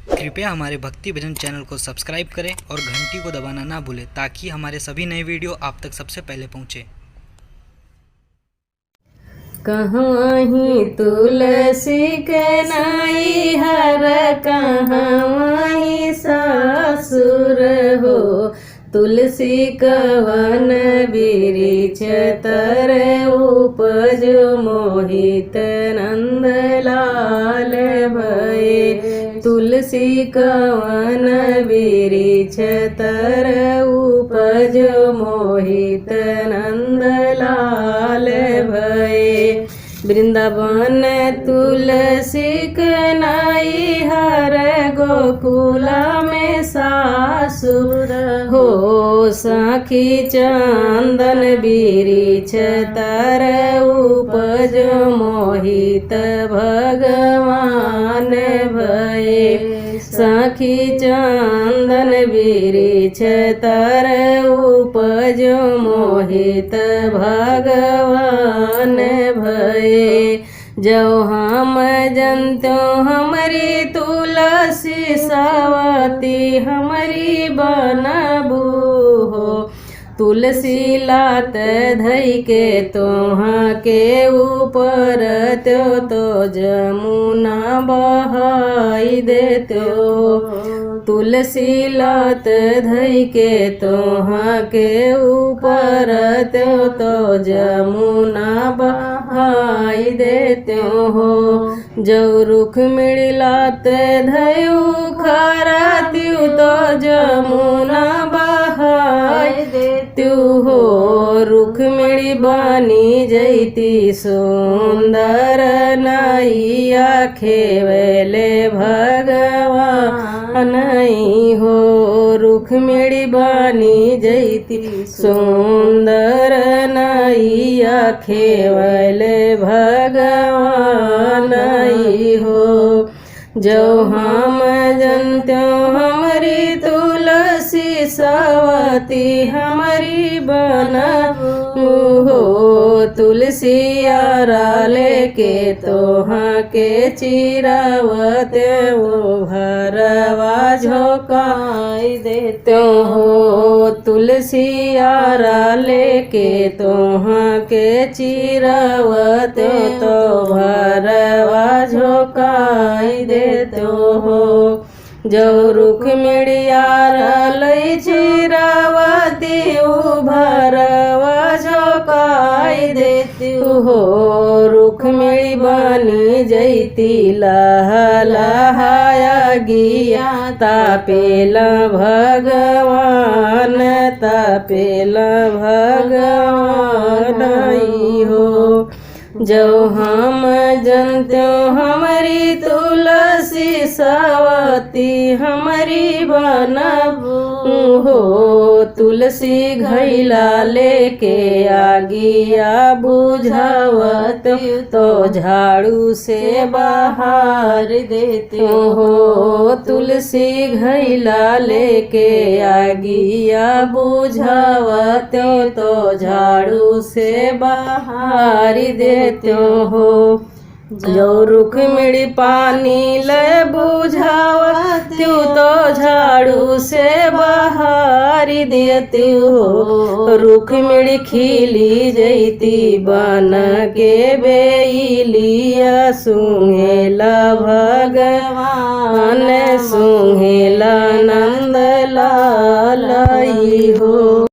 कृपया हमारे भक्ति भजन चैनल को सब्सक्राइब करें और घंटी को दबाना ना भूलें ताकि हमारे सभी नए वीडियो आप तक सबसे पहले पहुंचे। कहीं तुलसी के नाई हर कहीं ससुर हो। तुलसी कवन बिरिछ तर उपज मोहित नंद लाल भये। तुलसी कवन बिरिछ तर उपज मोहित नंद लाल भये। वृंदावन तुलसी कनाई हर गोकुला में सासुर हो। सखी चंदन बिरिछ तर उपज मोहित भगवान भये। सखी चंदन बिरिछ तर उपज मोहित भगवान भये। जो हम जनतो हमारी तुलसी सवती हमारी बनबू हो। तुलसी लात धई के तोहाँ के ऊपर त्यो तो जमुना बहाई देतो। तुलसी लात धई के तोहाँ के ऊपर त्यो तो जमुना बहाई देतो हो। जो रुख मिलात धयु खरा त्यू तो जमुना बहाई देत्यू हो। रुख मिली बानी जैती सुंदर नैया खेवले भगवान नहीं हो। रुख मिली बानी जैती सुंदर नैया खेवले भगवान नहीं हो। जो हम जनतो हमारी तुलसी सवती हमारी बनबू हो। तुलसी आरा लेके तोहाँ के चिरावत वो भरवा झोंकाई देते हो। तुलसी आरा लेके तोहाँ के चिरावत तो भरवा झोंकाई देते हो। जो रुख मिड़ियारा लई चिरावती भरवा झोंकाई देती हो। रुख मिड़ी बनी जैती लहा लहाया गिया तापेला भगवान तापेला भगवान हो। जो हम जनतो हमारी तुलसी सवती हमारी बनबू हो। तुलसी घैला लेके आगिया बुझावत तो झाड़ू से बाहर देते हो। तुलसी घैला लेके आगिया बुझावत तो झाड़ू से बाहर देते हो। जो रुख मिड़ी पानी ले बुझावत तो झाड़ू से बाहर देती हो। रुख मिड़ी खिली जैती बन के बेलिया सुहेला भगवान सुहेला नंद लाल हो।